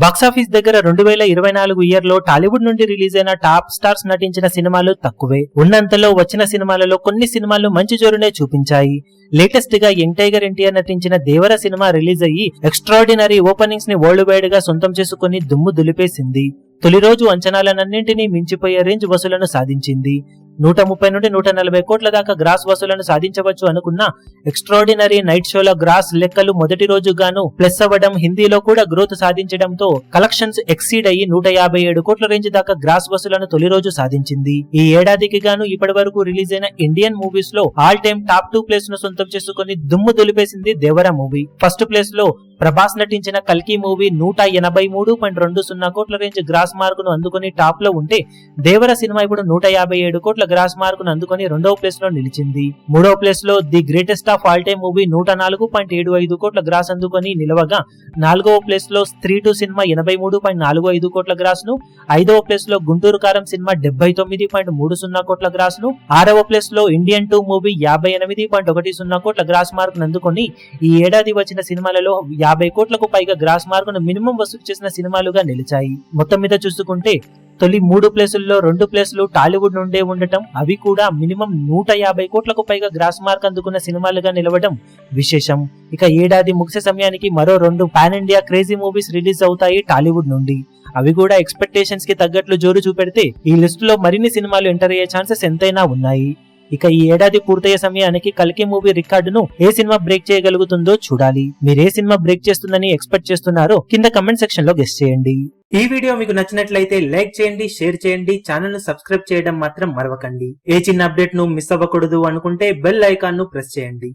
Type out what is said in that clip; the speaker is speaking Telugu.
బాక్సాఫీస్ దగ్గర 2024 ఇయర్ లో టాలీవుడ్ నుండి రిలీజ్ అయిన టాప్ స్టార్స్ నటించిన సినిమాలు తక్కువే. ఉన్నంతలో వచ్చిన సినిమాలలో కొన్ని సినిమాలు మంచి జోరునే చూపించాయి. లేటెస్ట్ గా యంగ్ టైగర్ ఎన్టీఆర్ నటించిన దేవర సినిమా రిలీజ్ అయ్యి ఎక్స్ట్రాడినరీ ఓపెనింగ్స్ ని వరల్డ్ వైడ్ గా సొంతం చేసుకుని దుమ్ము దులిపేసింది. తొలి రోజు అంచనాలన్నింటినీ మించిపోయే రేంజ్ వసూలను సాధించింది. 130 నుండి 140 కోట్ల దాకా గ్రాస్ వసూలను సాధించవచ్చు అనుకున్న ఎక్స్ట్రాడినరీ నైట్ షోల గ్రాస్ లెక్కలు మొదటి రోజు గాను ప్లస్ అవ్వడం, హిందీలో కూడా గ్రోత్ సాధించడంతో కలెక్షన్స్ ఎక్సీడ్ అయ్యి 157 కోట్ల రేంజ్ దాకా గ్రాస్ వసూలను తొలి రోజు సాధించింది. ఈ ఏడాదికి గాను ఇప్పటి వరకు రిలీజ్ అయిన ఇండియన్ మూవీస్ లో ఆల్ టైమ్ టాప్ 2 ప్లేస్ ను సొంతం చేసుకుని దుమ్ము దులిపేసింది దేవర మూవీ. ఫస్ట్ ప్లేస్ లో ప్రభాస్ నటించిన కల్కి మూవీ 183.20 కోట్ల రేంజ్ గ్రాస్ మార్కును అందుకుని టాప్ లో ఉంటే, దేవర సినిమా ఇప్పుడు 157 కోట్ల గ్రాస్ మార్కును అందుకుని రెండవ ప్లేస్ లో నిలిచింది. మూడవ ప్లేస్ లో the greatest of all time movie 104.75 కోట్ల గ్రాస్ అందుకుని నిలవగా, నాలుగవ ప్లేస్ లో స్త్రీ 2 సినిమా 83.45 కోట్ల గ్రాస్ ను, ఐదవ ప్లేస్ లో గుంటూరు కారం సినిమా 79.30 కోట్ల గ్రాస్ ను, ఆరవ ప్లేస్ లో ఇండియన్ 2 మూవీ 58.10 కోట్ల గ్రాస్ మార్కును అందుకుని ఈ ఏడాది వచ్చిన సినిమాలలో 50 కోట్లకు పైగా గ్రాస్ మార్కును మినిమం వసూలు చేసిన సినిమాలుగా నిలిచాయి. మొత్తం మీద చూసుకుంటే తొలి 3 ప్లేసుల్లో 2 ప్లేసులు టాలీవుడ్ నుండే ఉండటం, అవి కూడా మినిమం 150 కోట్లకు పైగా గ్రాస్ మార్క్ అందుకున్న సినిమాలుగా నిలవడం విశేషం. ఇక ఏడాది ముగిసే సమయానికి మరో 2 pan India crazy movies release అవుతాయి టాలీవుడ్ నుండి. అవి కూడా ఎక్స్పెక్టేషన్స్ కి తగ్గట్లు జోరు చూపెడితే ఈ లిస్ట్ లో మరిన్ని సినిమాలు ఎంటర్ అయ్యే ఛాన్సెస్ ఎంతైనా ఉన్నాయి. ఇక ఈ ఏడాది పూర్తయ్యే సమయానికి కల్కి మూవీ రికార్డును ఏ సినిమా బ్రేక్ చేయగలుగుతుందో చూడాలి. మీరే సినిమా బ్రేక్ చేస్తుందని ఎక్స్పెక్ట్ చేస్తున్నారో కింద కమెంట్ సెక్షన్ లో గెస్ చేయండి. ఈ వీడియో మీకు నచ్చినట్లయితే లైక్ చేయండి, షేర్ చేయండి, ఛానల్ ను సబ్స్క్రైబ్ చేయడం మాత్రం మరవకండి. ఏ చిన్న అప్డేట్ ను మిస్ అవ్వకూడదు అనుకుంటే బెల్ ఐకాన్ ను ప్రెస్ చేయండి.